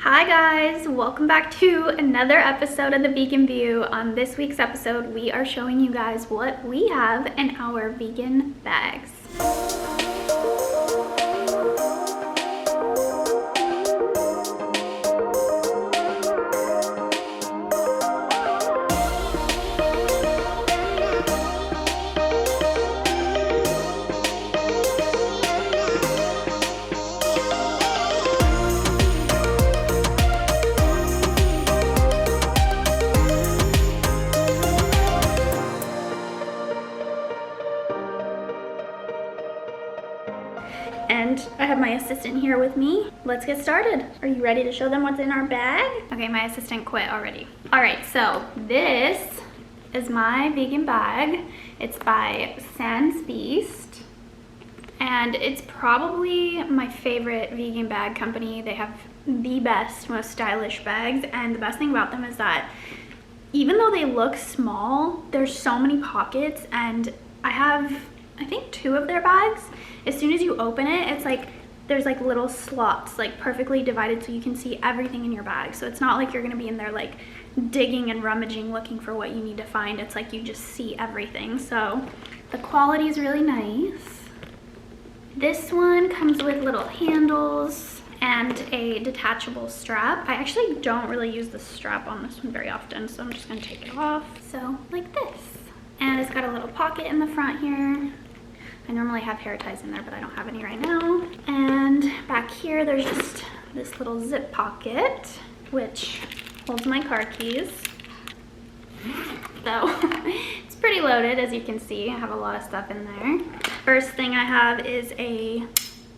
Hi guys, welcome back to another episode of the Vegan View. On this week's episode, we are showing you guys what we have in our vegan bags. And I have my assistant here with me. Let's get started. Are you ready to show them what's in our bag? Okay, my assistant quit already. All right, so this is my vegan bag. It's by Sans Beast. And it's probably my favorite vegan bag company. They have the best, most stylish bags. And the best thing about them is that even though they look small, there's so many pockets, and I have, I think, 2 of their bags. As soon as you open it, it's like there's like little slots, like perfectly divided, so you can see everything in your bag. So it's not like you're gonna be in there like digging and rummaging looking for what you need to find. It's like you just see everything. So the quality is really nice. This one comes with little handles and a detachable strap. I actually don't really use the strap on this one very often, so I'm just gonna take it off. So like this. And it's got a little pocket in the front here. I normally have hair ties in there, but I don't have any right now. And back here, there's just this little zip pocket, which holds my car keys. So it's pretty loaded, as you can see. I have a lot of stuff in there. First thing I have is a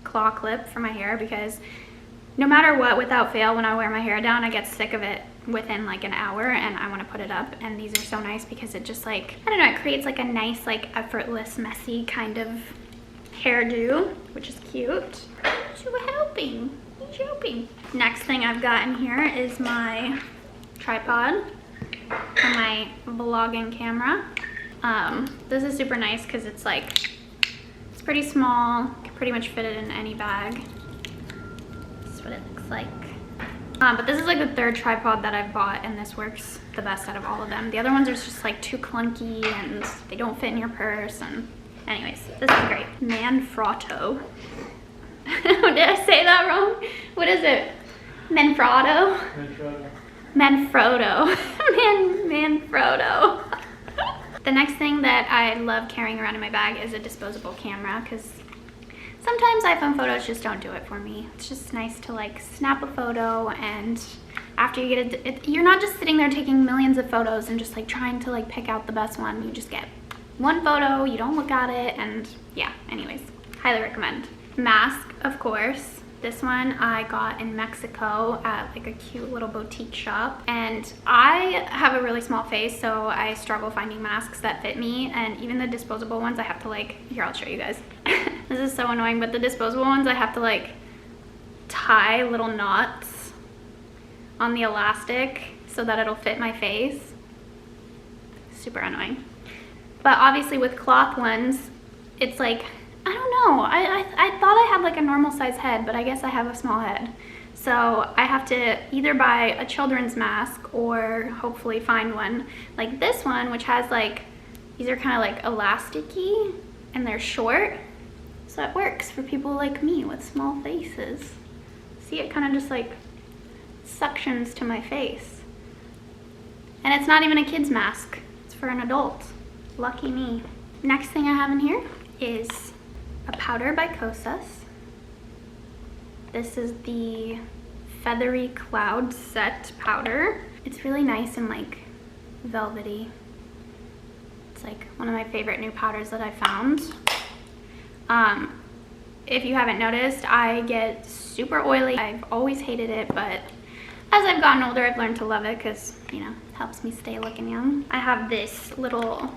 claw clip for my hair, because no matter what, without fail, when I wear my hair down, I get sick of it within like an hour, and I want to put it up. And these are so nice because it just, like, I don't know, it creates like a nice, like, effortless, messy kind of hairdo, which is cute. So helping. Next thing I've got in here is my tripod for my vlogging camera. This is super nice because it's like, it's pretty small. You can pretty much fit it in any bag. This is what it looks like. But this is like the 3rd tripod that I've bought, and this works the best out of all of them. The other ones are just like too clunky and they don't fit in your purse. And anyways, this is great. Manfrotto. Did I say that wrong? What is it? Manfrotto? Manfrotto. Manfrotto. The next thing that I love carrying around in my bag is a disposable camera, because sometimes iPhone photos just don't do it for me. It's just nice to like snap a photo, and after you get it, you're not just sitting there taking millions of photos and just like trying to like pick out the best one. You just get one photo, you don't look at it, and yeah, anyways, highly recommend. Mask, of course. This one I got in Mexico at like a cute little boutique shop, and I have a really small face, so I struggle finding masks that fit me, and even the disposable ones I have to like, here, I'll show you guys. This is so annoying, but the disposable ones I have to like tie little knots on the elastic so that it'll fit my face. Super annoying. But obviously with cloth ones, it's like, I don't know, I thought I had like a normal size head, but I guess I have a small head. So I have to either buy a children's mask or hopefully find one like this one, which has like, these are kind of like elasticy and they're short. So it works for people like me with small faces. See, it kind of just like suctions to my face. And it's not even a kid's mask, it's for an adult. Lucky me. Next thing I have in here is a powder by Kosas. This is the Feathery Cloud Set powder. It's really nice and like velvety. It's like one of my favorite new powders that I found. If you haven't noticed, I get super oily. I've always hated it, but as I've gotten older, I've learned to love it because, you know, it helps me stay looking young. I have this little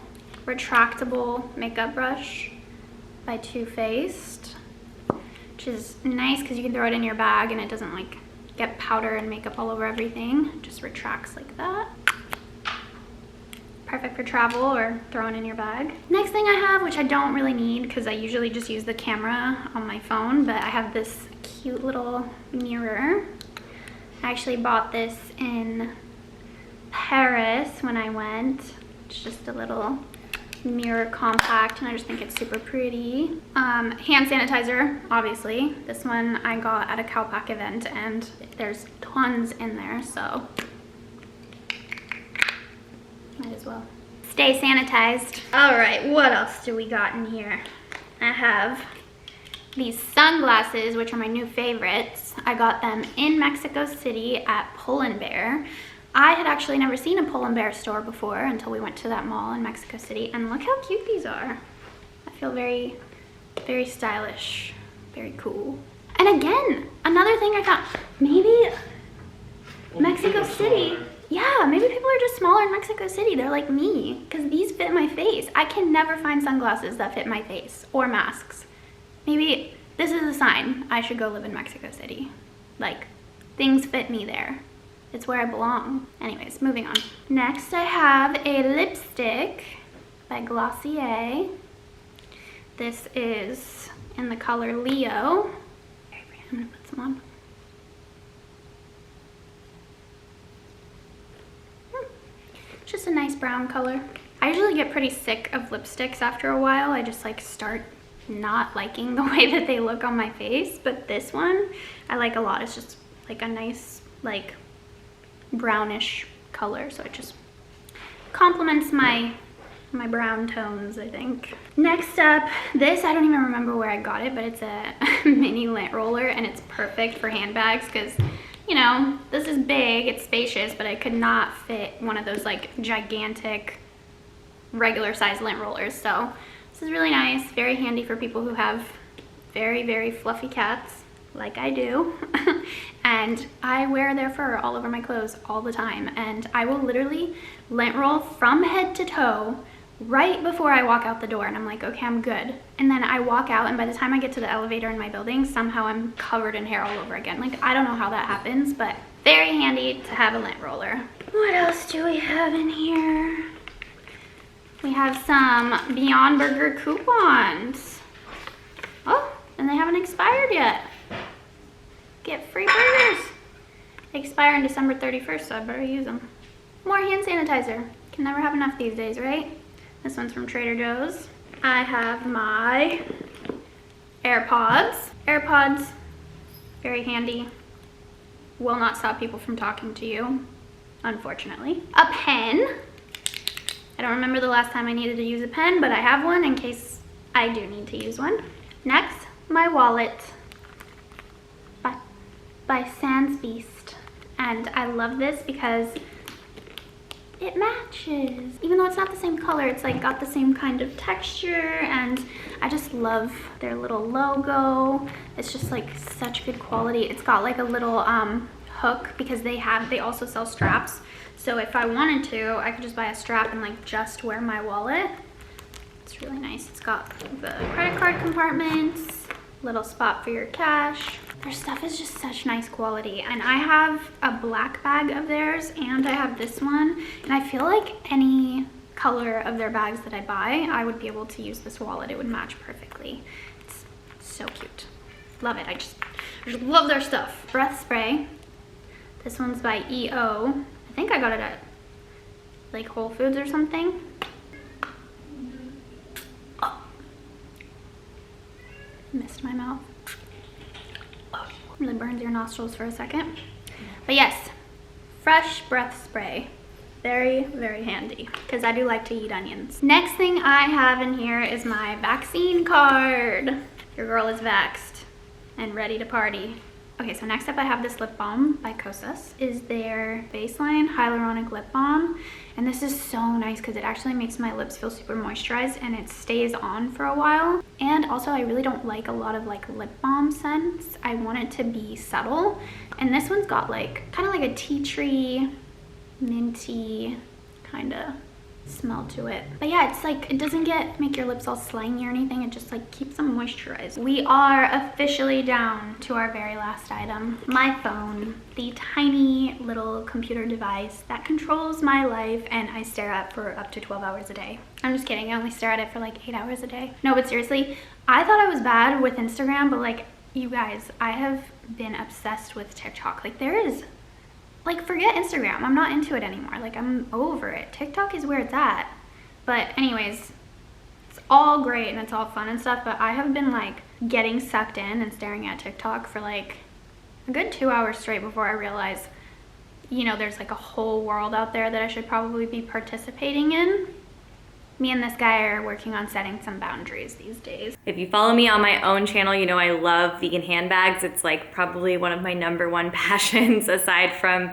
retractable makeup brush by Too Faced, which is nice because you can throw it in your bag and it doesn't like get powder and makeup all over everything. It just retracts like that. Perfect for travel or throwing in your bag. Next thing I have, which I don't really need because I usually just use the camera on my phone, but I have this cute little mirror. I actually bought this in Paris when I went. It's just a little mirror compact, and I just think it's super pretty. Hand sanitizer, obviously. This one I got at a Cowpack event, and there's tons in there, so might as well stay sanitized. All right, what else do we got in here? I have these sunglasses, which are my new favorites. I got them in Mexico City at Pull & Bear. I had actually never seen a Pull & Bear store before until we went to that mall in Mexico City, and look how cute these are. I feel very, very stylish, very cool. And again, another thing I thought, maybe Mexico City, yeah, maybe people are just smaller in Mexico City. They're like me, because these fit my face. I can never find sunglasses that fit my face, or masks. Maybe this is a sign I should go live in Mexico City. Like, things fit me there. It's where I belong. Anyways, moving on. Next, I have a lipstick by Glossier. This is in the color Leo. I'm gonna put some on. It's just a nice brown color. I usually get pretty sick of lipsticks after a while. I just like start not liking the way that they look on my face, but this one I like a lot. It's just like a nice like brownish color, so it just complements my brown tones, I think. Next up, this, I don't even remember where I got it, but it's a mini lint roller, and it's perfect for handbags because, you know, this is big, it's spacious, but I could not fit one of those like gigantic regular size lint rollers. So this is really nice, very handy for people who have very, very fluffy cats like I do. And I wear their fur all over my clothes all the time, and I will literally lint roll from head to toe right before I walk out the door, and I'm like, okay, I'm good. And then I walk out, and by the time I get to the elevator in my building, somehow I'm covered in hair all over again. Like, I don't know how that happens, but very handy to have a lint roller. What else do we have in here? We have some Beyond Burger coupons. Oh, and they haven't expired yet. Get free burgers. They expire on December 31st, so I better use them. More hand sanitizer. Can never have enough these days, right? This one's from Trader Joe's. I have my AirPods. AirPods, very handy. Will not stop people from talking to you, unfortunately. A pen. I don't remember the last time I needed to use a pen, but I have one in case I do need to use one. Next, my wallet by Sans Beast. And I love this because it matches. Even though it's not the same color, it's like got the same kind of texture, and I just love their little logo. It's just like such good quality. It's got like a little hook because they also sell straps. So if I wanted to, I could just buy a strap and like just wear my wallet. It's really nice. It's got the credit card compartments, little spot for your cash. Their stuff is just such nice quality, and I have a black bag of theirs and I have this one, and I feel like any color of their bags that I buy, I would be able to use this wallet. It would match perfectly. It's so cute. Love it. I just love their stuff. Breath spray. This one's by EO. I think I got it at like Whole Foods or something. Oh. Missed my mouth. Really burns your nostrils for a second. But yes, fresh breath spray. Very, very handy because I do like to eat onions. Next thing I have in here is my vaccine card. Your girl is vaxxed and ready to party. Okay, so next up I have this lip balm by Kosas. Is their Baseline Hyaluronic Lip Balm. And this is so nice because it actually makes my lips feel super moisturized and it stays on for a while. And also I really don't like a lot of like lip balm scents. I want it to be subtle. And this one's got like kind of like a tea tree, minty kind of smell to it. But yeah, it's like it doesn't make your lips all slimy or anything. It just like keeps them moisturized. We are officially down to our very last item. My phone, the tiny little computer device that controls my life and I stare at for up to 12 hours a day. I'm just kidding. I only stare at it for like 8 hours a day. No, but seriously, I thought I was bad with Instagram, but like you guys, I have been obsessed with TikTok. Like there is like, forget Instagram. I'm not into it anymore. Like, I'm over it. TikTok is where it's at. But anyways, it's all great and it's all fun and stuff, but I have been like getting sucked in and staring at TikTok for like a good 2 hours straight before I realize, you know, there's like a whole world out there that I should probably be participating in. Me and this guy are working on setting some boundaries these days. If you follow me on my own channel, you know I love vegan handbags. It's like probably one of my #1 passions aside from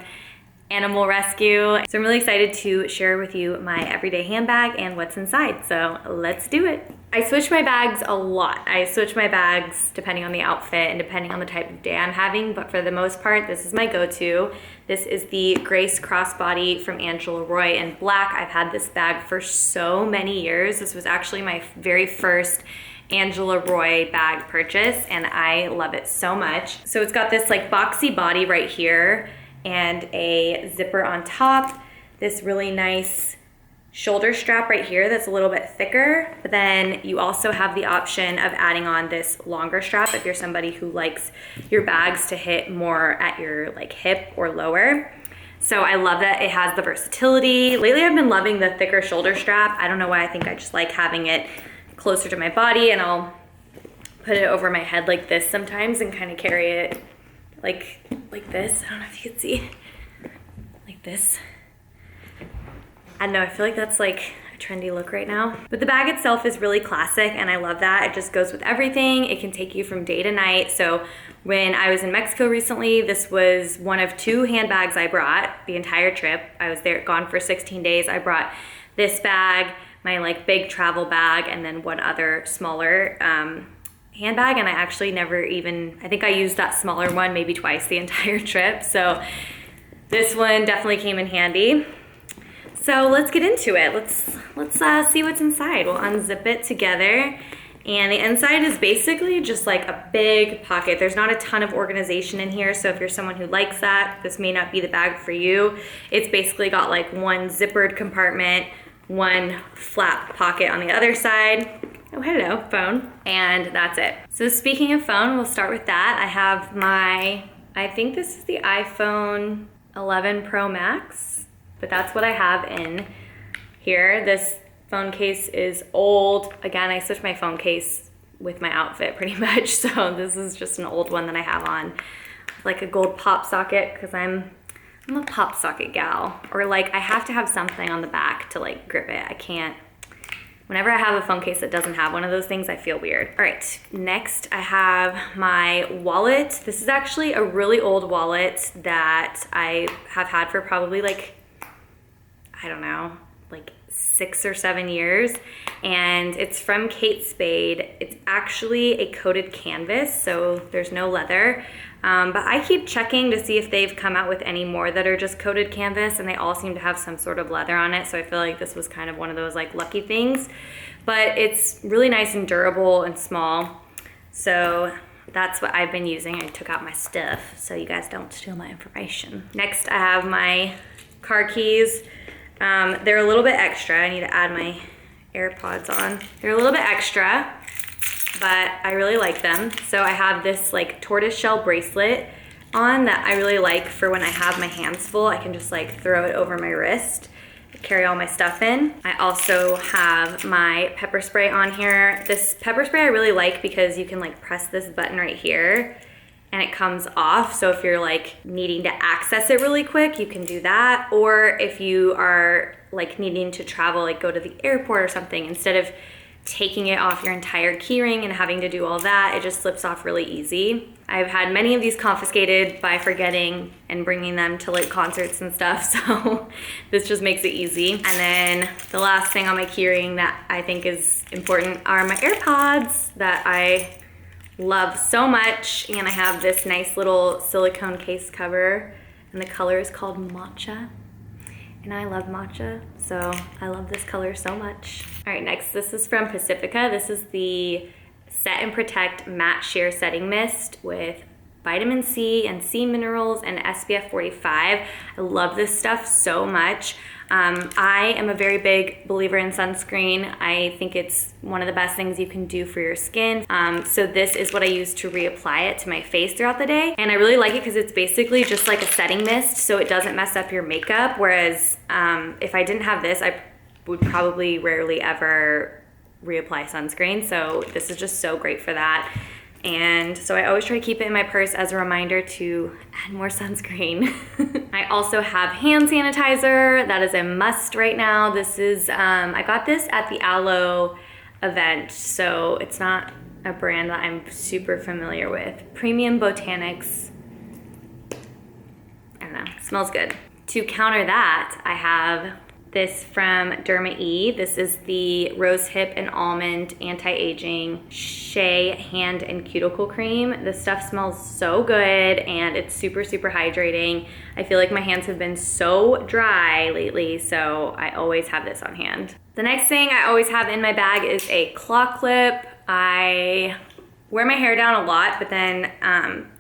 animal rescue. So I'm really excited to share with you my everyday handbag and what's inside. So let's do it. I switch my bags a lot. I switch my bags depending on the outfit and depending on the type of day I'm having, but for the most part, this is my go-to. This is the Grace Crossbody from Angela Roy in black. I've had this bag for so many years. This was actually my very first Angela Roy bag purchase, and I love it so much. So it's got this like boxy body right here and a zipper on top, this really nice shoulder strap right here that's a little bit thicker, but then you also have the option of adding on this longer strap if you're somebody who likes your bags to hit more at your like hip or lower. So I love that it has the versatility. Lately I've been loving the thicker shoulder strap. I don't know why, I think I just like having it closer to my body, and I'll put it over my head like this sometimes and kind of carry it like this. I don't know if you can see, like this. I don't know, I feel like that's like a trendy look right now. But the bag itself is really classic and I love that. It just goes with everything. It can take you from day to night. So when I was in Mexico recently, this was one of 2 handbags I brought the entire trip. I was there, gone for 16 days. I brought this bag, my like big travel bag, and then one other smaller handbag, and I actually never even, I think I used that smaller one maybe twice the entire trip. So this one definitely came in handy. So let's get into it. Let's see what's inside. We'll unzip it together. And the inside is basically just like a big pocket. There's not a ton of organization in here, so if you're someone who likes that, this may not be the bag for you. It's basically got like one zippered compartment, one flap pocket on the other side. Oh, hello, phone. And that's it. So speaking of phone, we'll start with that. I have my, I think this is the iPhone 11 Pro Max, but that's what I have in here. This phone case is old. Again, I switch my phone case with my outfit pretty much. So this is just an old one that I have on, like a gold pop socket, because I'm a pop socket gal. Or like I have to have something on the back to like grip it. I can't. Whenever I have a phone case that doesn't have one of those things, I feel weird. All right, next I have my wallet. This is actually a really old wallet that I have had for probably like, I don't know, like 6 or 7 years. And it's from Kate Spade. It's actually a coated canvas, so there's no leather. But I keep checking to see if they've come out with any more that are just coated canvas, and they all seem to have some sort of leather on it. So I feel like this was kind of one of those like lucky things, but it's really nice and durable and small. So that's what I've been using. I took out my stuff so you guys don't steal my information. Next, I have my car keys. They're a little bit extra. I need to add my AirPods on. They're a little bit extra, but I really like them. So I have this like tortoiseshell bracelet on that I really like for when I have my hands full. I can just like throw it over my wrist, carry all my stuff in. I also have my pepper spray on here. This pepper spray I really like because you can like press this button right here and it comes off. So if you're like needing to access it really quick, you can do that. Or if you are like needing to travel, like go to the airport or something, instead of taking it off your entire keyring and having to do all that, it just slips off really easy. I've had many of these confiscated by forgetting and bringing them to like concerts and stuff, so this just makes it easy. And then the last thing on my keyring that I think is important are my AirPods that I love so much, and I have this nice little silicone case cover, and the color is called Matcha. And I love matcha, so I love this color so much. All right, next, this is from Pacifica. This is the Set and Protect Matte Sheer Setting Mist with vitamin C and C minerals and SPF 45. I love this stuff so much. I am a very big believer in sunscreen. I think it's one of the best things you can do for your skin. So this is what I use to reapply it to my face throughout the day. And I really like it because it's basically just like a setting mist, so it doesn't mess up your makeup. Whereas if I didn't have this, I would probably rarely ever reapply sunscreen. So this is just so great for that. And so I always try to keep it in my purse as a reminder to add more sunscreen. I also have hand sanitizer. That is a must right now. This is, I got this at the Aloe event, so it's not a brand that I'm super familiar with. Premium Botanics. I don't know, smells good. To counter that, I have this from Derma E. This is the Rose Hip and Almond Anti-Aging Shea Hand and Cuticle Cream. This stuff smells so good and it's super, super hydrating. I feel like my hands have been so dry lately, so I always have this on hand. The next thing I always have in my bag is a claw clip. I wear my hair down a lot, but then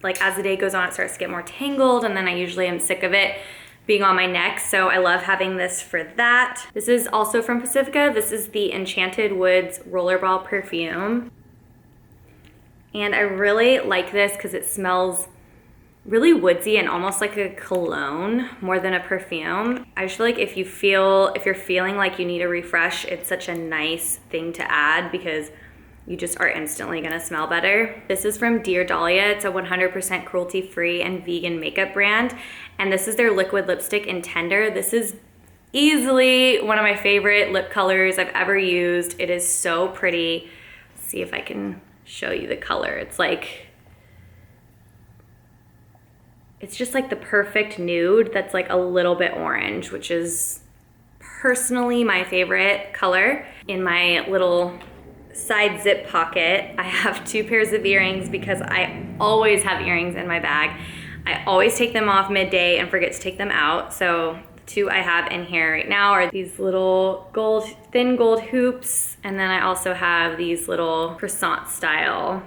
like as the day goes on, it starts to get more tangled, and then I usually am sick of it being on my neck, so I love having this for that. This is also from Pacifica. This is the Enchanted Woods Rollerball perfume. And I really like this because it smells really woodsy and almost like a cologne more than a perfume. I just feel like if you're feeling like you need a refresh, it's such a nice thing to add because you just are instantly gonna smell better. This is from Dear Dahlia. It's a 100% cruelty-free and vegan makeup brand. And this is their liquid lipstick in Tender. This is easily one of my favorite lip colors I've ever used. It is so pretty. Let's see if I can show you the color. It's just like the perfect nude that's like a little bit orange, which is personally my favorite color. In my little side zip pocket, I have 2 pairs of earrings because I always have earrings in my bag. I always take them off midday and forget to take them out. So the 2 I have in here right now are these little thin gold hoops, and then I also have these little croissant style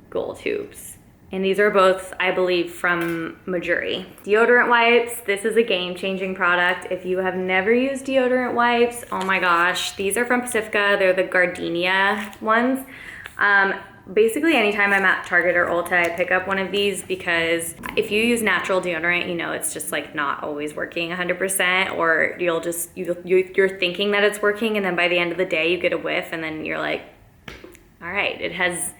gold hoops. And these are both, I believe, from Majuri. Deodorant wipes. This is a game-changing product. If you have never used deodorant wipes, oh my gosh, these are from Pacifica. They're the Gardenia ones. Basically, anytime I'm at Target or Ulta, I pick up one of these because if you use natural deodorant, you know it's just like not always working 100%, or you're thinking that it's working, and then by the end of the day, you get a whiff, and then you're like, all right, it has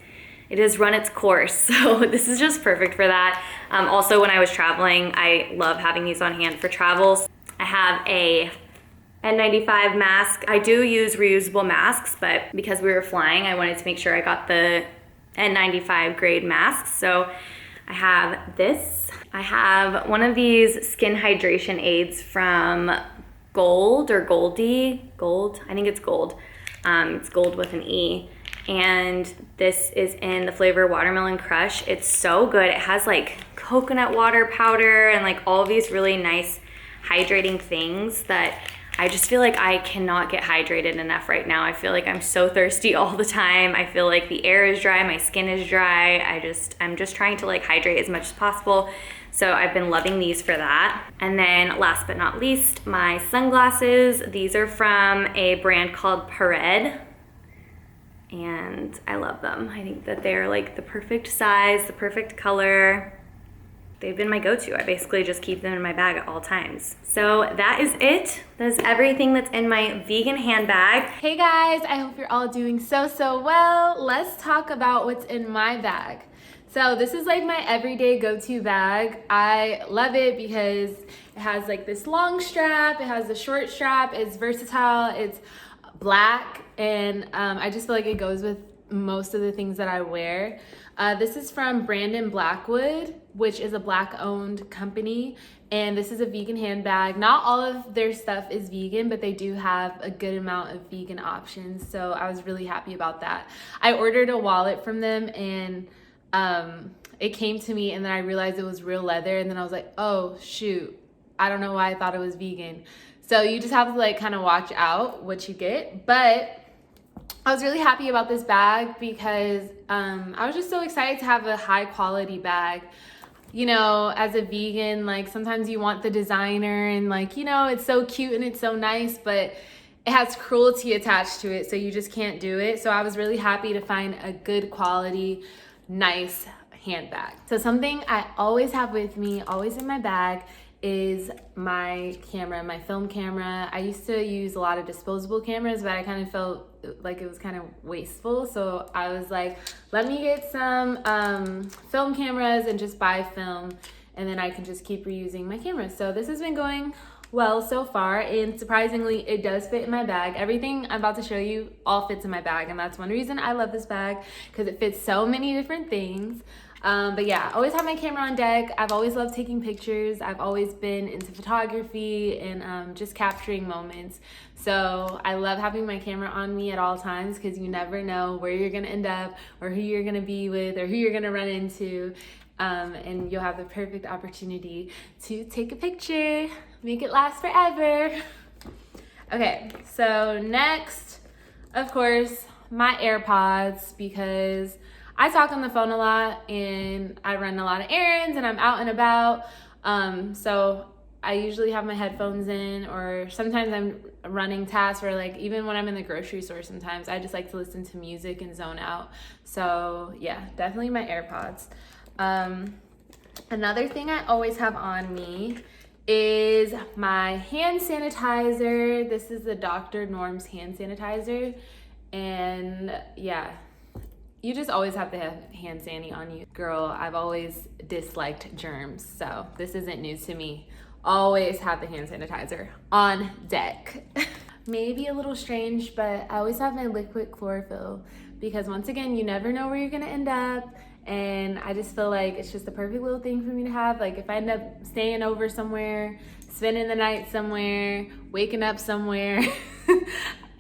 run its course. So this is just perfect for that. Also, when I was traveling, I love having these on hand for travels. I have a N95 mask. I do use reusable masks, but because we were flying, I wanted to make sure I got the N95 grade masks. So I have this. I have one of these skin hydration aids from Gold or Goldie. Gold, I think it's Gold. It's Gold with an E. And this is in the flavor Watermelon Crush. It's so good. It has like coconut water powder and like all these really nice hydrating things that I just feel like I cannot get hydrated enough right now. I feel like I'm so thirsty all the time. I feel like the air is dry, my skin is dry. I'm just trying to like hydrate as much as possible. So I've been loving these for that. And then last but not least, my sunglasses. These are from a brand called Pared. And I love them. I think that they're like the perfect size, the perfect color. They've been my go-to. I basically just keep them in my bag at all times. So that is it. That is everything that's in my vegan handbag. Hey guys, I hope you're all doing so well. Let's talk about what's in my bag. So this is like my everyday go-to bag. I love it because it has like this long strap, it has a short strap, it's versatile, it's black, and I just feel like it goes with most of the things that I wear. This is from Blackwood, which is a Black-owned company, and this is a vegan handbag. Not all of their stuff is vegan, but they do have a good amount of vegan options, so I was really happy about that. I ordered a wallet from them, and it came to me, and then I realized it was real leather, and then I was like, oh shoot, I don't know why I thought it was vegan. So you just have to like kind of watch out what you get. But I was really happy about this bag because I was just so excited to have a high quality bag. You know, as a vegan, like sometimes you want the designer and like, you know, it's so cute and it's so nice, but it has cruelty attached to it, so you just can't do it. So I was really happy to find a good quality, nice handbag. So something I always have with me, always in my bag, is my camera, my film camera. I used to use a lot of disposable cameras, but I kind of felt like it was kind of wasteful. So I was like, let me get some film cameras and just buy film, and then I can just keep reusing my cameras. So this has been going well so far, and surprisingly, it does fit in my bag. Everything I'm about to show you all fits in my bag, and that's one reason I love this bag, because it fits so many different things. But yeah, I always have my camera on deck. I've always loved taking pictures. I've always been into photography and just capturing moments. So I love having my camera on me at all times, because you never know where you're gonna end up or who you're gonna be with or who you're gonna run into. And you'll have the perfect opportunity to take a picture, make it last forever. Okay, so next, of course, my AirPods, because I talk on the phone a lot and I run a lot of errands and I'm out and about. So I usually have my headphones in, or sometimes I'm running tasks, or like even when I'm in the grocery store, sometimes I just like to listen to music and zone out. So yeah, definitely my AirPods. Another thing I always have on me is my hand sanitizer. This is the Dr. Norm's hand sanitizer. And yeah, you just always have to have hand sanitizer on you. Girl, I've always disliked germs, so this isn't new to me. Always have the hand sanitizer on deck. Maybe a little strange, but I always have my liquid chlorophyll, because once again, you never know where you're gonna end up. And I just feel like it's just the perfect little thing for me to have. Like if I end up staying over somewhere, spending the night somewhere, waking up somewhere,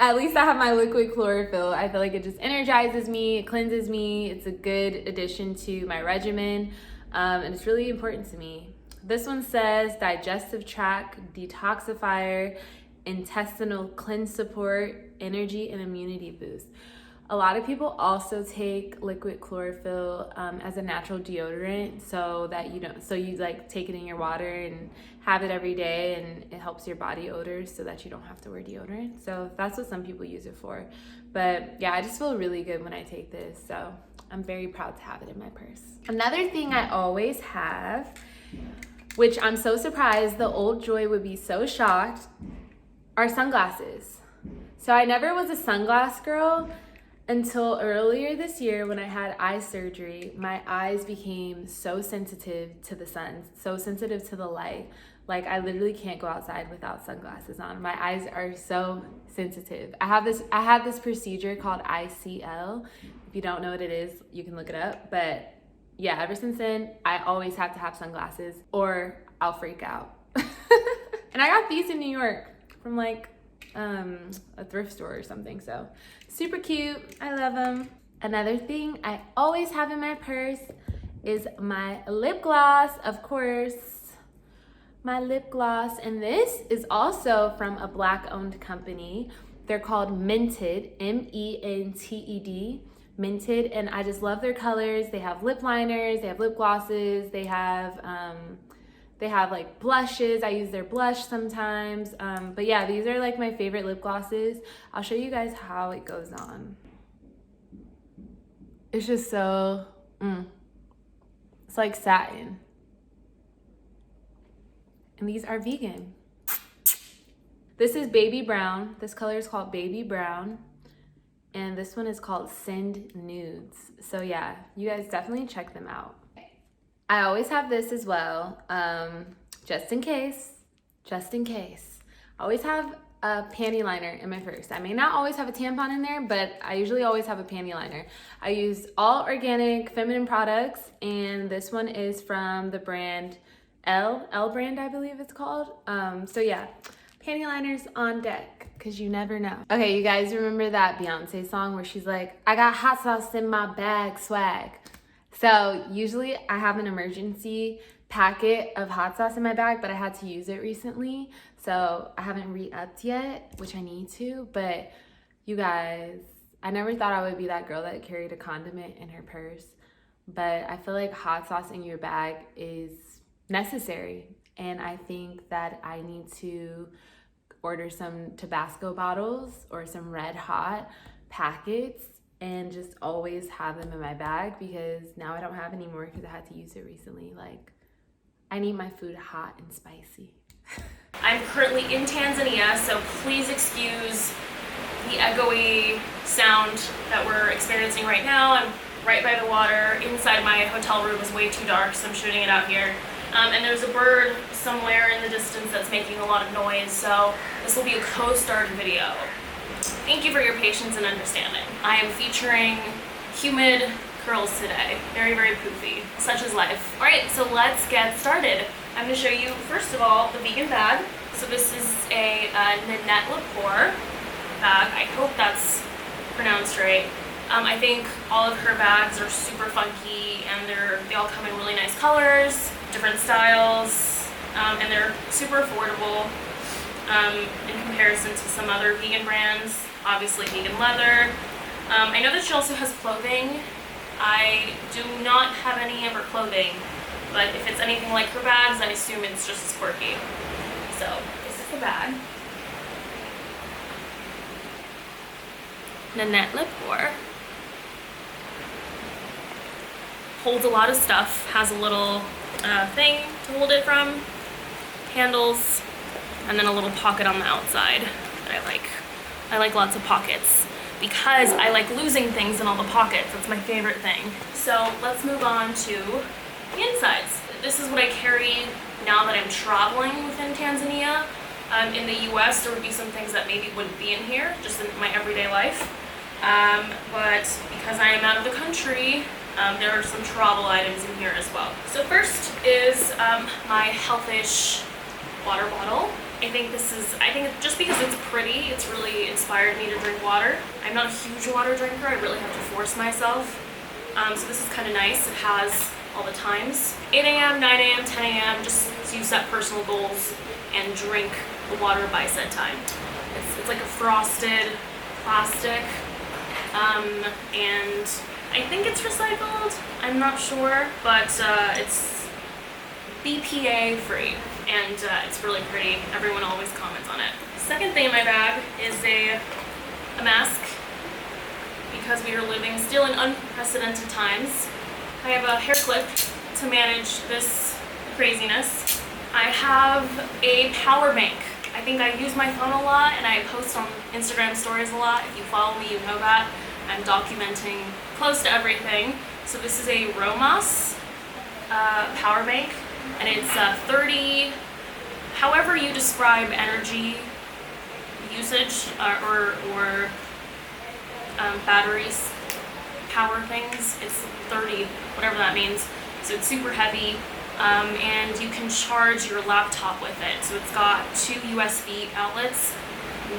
at least I have my liquid chlorophyll. I feel like it just energizes me, it cleanses me. It's a good addition to my regimen, and it's really important to me. This one says digestive tract detoxifier, intestinal cleanse support, energy and immunity boost. A lot of people also take liquid chlorophyll as a natural deodorant, so that you like take it in your water and have it every day, and it helps your body odors so that you don't have to wear deodorant. So that's what some people use it for. But yeah, I just feel really good when I take this, so I'm very proud to have it in my purse. Another thing I always have, which I'm so surprised the old Joy would be so shocked, are sunglasses. So I never was a sunglass girl until earlier this year when I had eye surgery. My eyes became so sensitive to the sun, so sensitive to the light. Like I literally can't go outside without sunglasses on. My eyes are so sensitive. I had this procedure called ICL. If you don't know what it is, you can look it up. But yeah, ever since then, I always have to have sunglasses or I'll freak out. And I got these in New York from like a thrift store or something, so super cute. I love them. Another thing I always have in my purse is my lip gloss, of course. My lip gloss, and this is also from a Black-owned company. They're called Mented, M-E-N-T-E-D, Mented, and I just love their colors. They have lip liners, they have lip glosses, they have like blushes. I use their blush sometimes. But yeah, these are like my favorite lip glosses. I'll show you guys how it goes on. It's just so, it's like satin. And these are vegan. This is Baby Brown. This color is called Baby Brown. And this one is called Send Nudes. So yeah, you guys definitely check them out. I always have this as well, just in case. I always have a panty liner in my purse. I may not always have a tampon in there, but I usually always have a panty liner. I use all organic feminine products, and this one is from the brand L brand, I believe it's called. So yeah, panty liners on deck, because you never know. Okay, you guys remember that Beyonce song where she's like, I got hot sauce in my bag, swag. So usually I have an emergency packet of hot sauce in my bag, but I had to use it recently. So I haven't re-upped yet, which I need to, but you guys, I never thought I would be that girl that carried a condiment in her purse, but I feel like hot sauce in your bag is necessary. And I think that I need to order some Tabasco bottles or some Red Hot packets and just always have them in my bag, because now I don't have any more because I had to use it recently. Like, I need my food hot and spicy. I'm currently in Tanzania, so please excuse the echoey sound that we're experiencing right now. I'm right by the water. Inside my hotel room is way too dark, so I'm shooting it out here. And there's a bird somewhere in the distance that's making a lot of noise, so this will be a co-starred video. Thank you for your patience and understanding. I am featuring humid curls today. Very, very poofy. Such is life. Alright, so let's get started. I'm going to show you, first of all, the vegan bag. So this is a Nanette Lepore bag. I hope that's pronounced right. I think all of her bags are super funky, and they all come in really nice colors, different styles, and they're super affordable in comparison to some other vegan brands. Obviously vegan leather. I know that she also has clothing. I do not have any of her clothing, but if it's anything like her bags, I assume it's just as quirky. So this is the bag. Nanette Lepore. Holds a lot of stuff, has a little thing to hold it from, handles, and then a little pocket on the outside that I like. I like lots of pockets because I like losing things in all the pockets. That's my favorite thing. So let's move on to the insides. This is what I carry now that I'm traveling within Tanzania. In the US, there would be some things that maybe wouldn't be in here, just in my everyday life. But because I am out of the country, there are some travel items in here as well. So first is my Healthish water bottle. I think just because it's pretty, it's really inspired me to drink water. I'm not a huge water drinker. I really have to force myself. So this is kind of nice. It has all the times. 8 a.m., 9 a.m., 10 a.m., just so you set personal goals and drink the water by said time. It's like a frosted plastic, and I think it's recycled. I'm not sure, but it's BPA free, and it's really pretty. Everyone always comments on it. Second thing in my bag is a mask, because we are living still in unprecedented times. I have a hair clip to manage this craziness. I have a power bank. I think I use my phone a lot, and I post on Instagram stories a lot. If you follow me, you know that. I'm documenting close to everything. So this is a Romas power bank, and it's 30, however you describe energy usage or batteries, power things. It's 30, whatever that means. So it's super heavy. And you can charge your laptop with it. So it's got 2 USB outlets,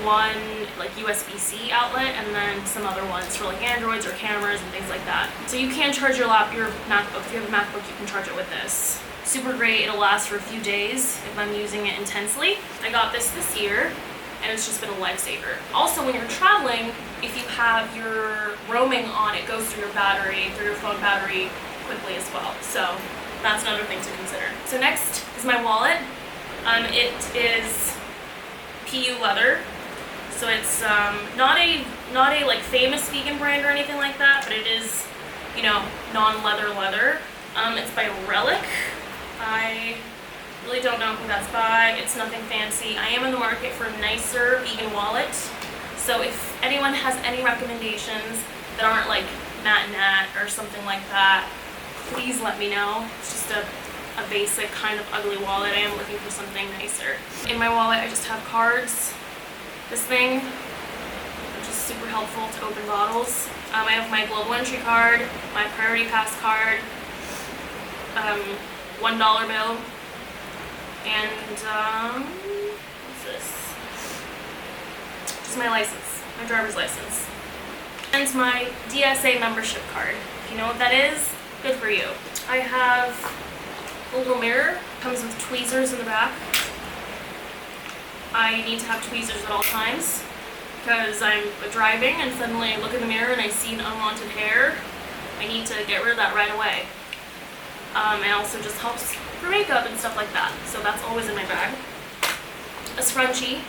one like USB-C outlet, and then some other ones for like Androids or cameras and things like that. So you can charge your MacBook. If you have a MacBook, you can charge it with this. Super great. It'll last for a few days if I'm using it intensely. I got this year, and it's just been a lifesaver. Also, when you're traveling, if you have your roaming on, it goes through your phone battery quickly as well. So that's another thing to consider. So next is my wallet. It is PU leather. So it's not a like famous vegan brand or anything like that, but it is, you know, non-leather leather. It's by Relic. I really don't know who that's by. It's nothing fancy. I am in the market for a nicer vegan wallet. So if anyone has any recommendations that aren't like Nanette or something like that, please let me know. It's just a basic kind of ugly wallet. I am looking for something nicer. In my wallet, I just have cards. This thing, which is super helpful to open bottles. I have my Global Entry card, my Priority Pass card, $1 bill, and what's this? Just my license, my driver's license. And my DSA membership card. If you know what that is, good for you. I have a little mirror, comes with tweezers in the back. I need to have tweezers at all times. because I'm driving and suddenly I look in the mirror and I see an unwanted hair. I need to get rid of that right away. And also just helps for makeup and stuff like that. So that's always in my bag. A scrunchie,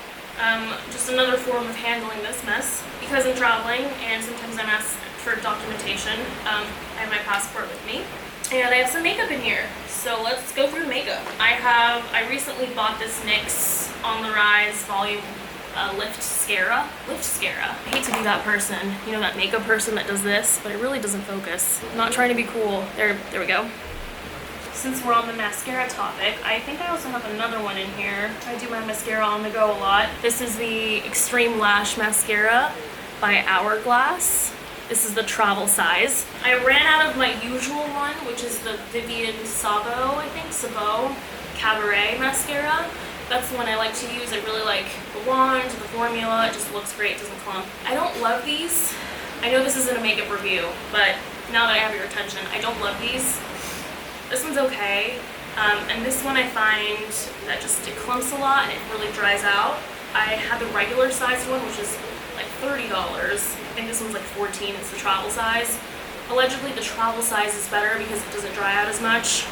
just another form of handling this mess. Because I'm traveling and sometimes I'm asked for documentation, I have my passport with me. And I have some makeup in here. So let's go through the makeup. I recently bought this NYX On the Rise Volume Lift Mascara. I hate to be that person, you know, that makeup person that does this, but it really doesn't focus. I'm not trying to be cool. There we go. Since we're on the mascara topic, I think I also have another one in here. I do my mascara on the go a lot. This is the Extreme Lash Mascara by Hourglass. This is the travel size. I ran out of my usual one, which is the Vivian Sabo, I think, Sabo Cabaret Mascara. That's the one I like to use. I really like the wand, the formula. It just looks great, doesn't clump. I don't love these. I know this isn't a makeup review, but now that I have your attention, I don't love these. This one's okay. And this one I find that just it clumps a lot and it really dries out. I had the regular sized one, which is like $30. I think this one's like $14. It's the travel size. Allegedly the travel size is better because it doesn't dry out as much.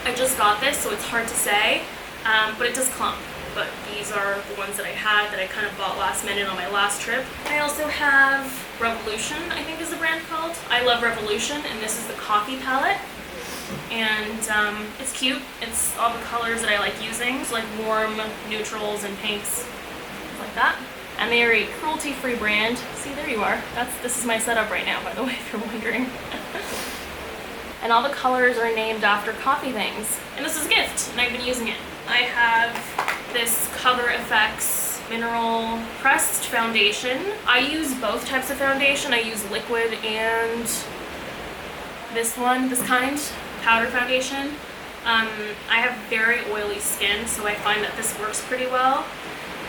I just got this, so it's hard to say, but it does clump. But these are the ones that I had that I kind of bought last minute on my last trip. I also have Revolution, I think is the brand called. I love Revolution, and this is the coffee palette. And it's cute. It's all the colors that I like using. It's like warm neutrals and pinks, like that. And they are a cruelty-free brand. See, there you are. This is my setup right now, by the way, if you're wondering. And all the colors are named after coffee things. And this is a gift, and I've been using it. I have this Cover FX Mineral Pressed Foundation. I use both types of foundation. I use liquid and this kind, powder foundation. I have very oily skin, so I find that this works pretty well.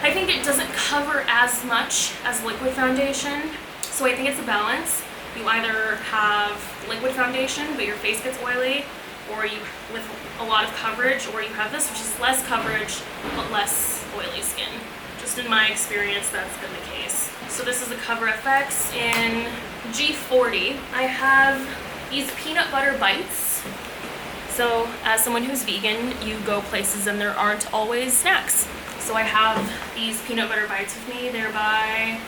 I think it doesn't cover as much as liquid foundation, so I think it's a balance. You either have liquid foundation, but your face gets oily, or you with a lot of coverage, or you have this, which is less coverage, but less oily skin. Just in my experience, that's been the case. So this is the Cover FX in G40. I have these peanut butter bites. So as someone who's vegan, you go places and there aren't always snacks. So I have these peanut butter bites with me. They're by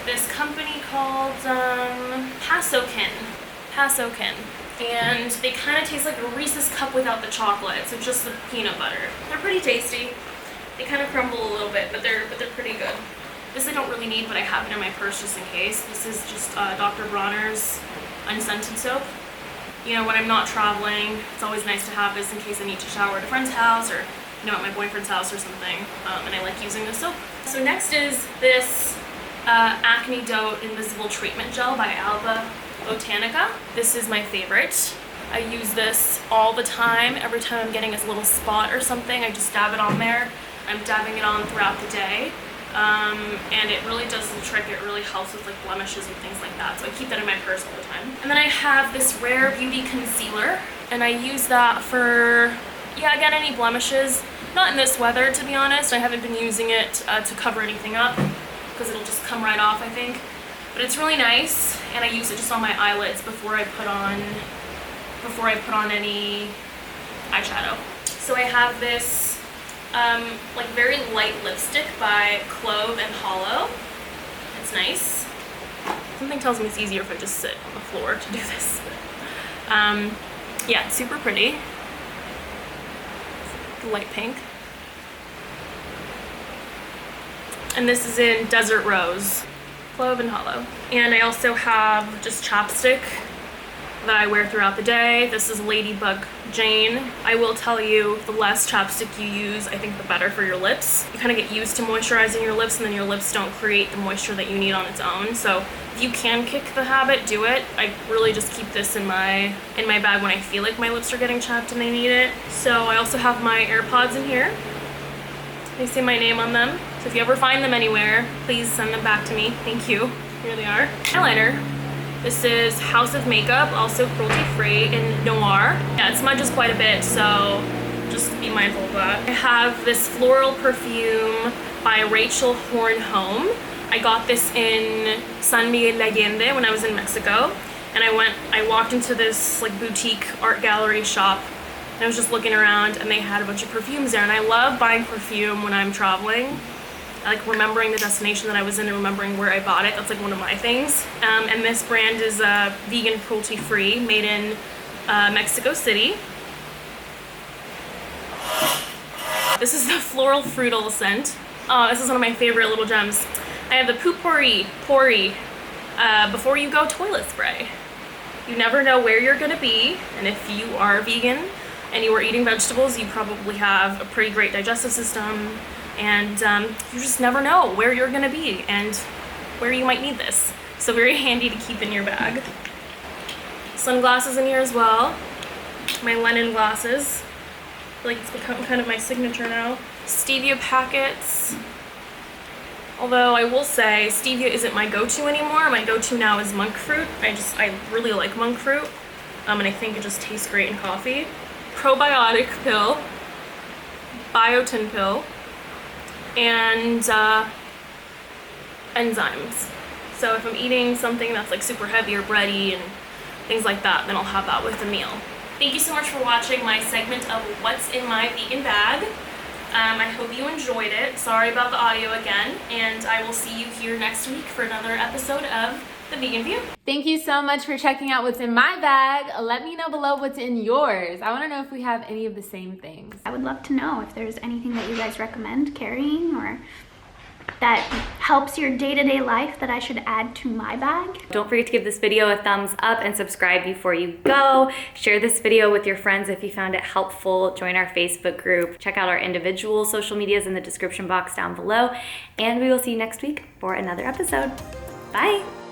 this company called Pacifica. And they kind of taste like a Reese's cup without the chocolate, so just the peanut butter. They're pretty tasty. They kind of crumble a little bit, but they're pretty good. This I don't really need, but I have it in my purse just in case. This is just Dr. Bronner's unscented soap. You know, when I'm not traveling, it's always nice to have this in case I need to shower at a friend's house or, you know, at my boyfriend's house or something. And I like using this soap. So next is this Acne Dote Invisible Treatment Gel by Alba Botanica. This is my favorite. I use this all the time. Every time I'm getting a little spot or something, I just dab it on there. I'm dabbing it on throughout the day. And it really does the trick. It really helps with like blemishes and things like that. So I keep that in my purse all the time. And then I have this Rare Beauty Concealer, and I use that for, yeah, again, any blemishes. Not in this weather, to be honest. I haven't been using it to cover anything up because it'll just come right off, I think. But it's really nice, and I use it just on my eyelids before I put on any eyeshadow. So I have this like very light lipstick by Clove and Hollow. It's nice. Something tells me it's easier if I just sit on the floor to do this. Yeah, it's super pretty. Light pink. And this is in Desert Rose. Clove and Hollow. And I also have just chapstick that I wear throughout the day. This is Ladybug Jane. I will tell you, the less chapstick you use, I think the better for your lips. You kind of get used to moisturizing your lips, and then your lips don't create the moisture that you need on its own. So if you can kick the habit, do it. I really just keep this in my bag when I feel like my lips are getting chapped and they need it. So I also have my AirPods in here. They say my name on them. So if you ever find them anywhere, please send them back to me. Thank you. Here they are. Eyeliner. This is House of Makeup, also cruelty-free in Noir. Yeah, it smudges quite a bit, so just be mindful of that. I have this Floral Perfume by Rachel Hornholm. I got this in San Miguel de Allende when I was in Mexico. And I walked into this like boutique art gallery shop, and I was just looking around, and they had a bunch of perfumes there. And I love buying perfume when I'm traveling. I like remembering the destination that I was in and remembering where I bought it. That's like one of my things. And this brand is vegan, cruelty-free, made in Mexico City. This is the Floral Fruital scent. Oh, this is one of my favorite little gems. I have the Poo-Pourri, before you go toilet spray. You never know where you're gonna be, and if you are vegan and you are eating vegetables, you probably have a pretty great digestive system, and you just never know where you're gonna be and where you might need this. So very handy to keep in your bag. Sunglasses in here as well. My Lennon glasses. I feel like it's become kind of my signature now. Stevia packets. Although I will say stevia isn't my go-to anymore. My go-to now is monk fruit. I really like monk fruit. And I think it just tastes great in coffee. Probiotic pill, biotin pill, and enzymes. So if I'm eating something that's like super heavy or bready and things like that, then I'll have that with the meal. Thank you so much for watching my segment of what's in my vegan bag. I hope you enjoyed it. Sorry about the audio again, and I will see you here next week for another episode of The Vegan View. Thank you so much for checking out what's in my bag. Let me know below what's in yours. I want to know if we have any of the same things. I would love to know if there's anything that you guys recommend carrying or that helps your day-to-day life that I should add to my bag. Don't forget to give this video a thumbs up and subscribe before you go. Share this video with your friends if you found it helpful. Join our Facebook group. Check out our individual social medias in the description box down below. And we will see you next week for another episode. Bye.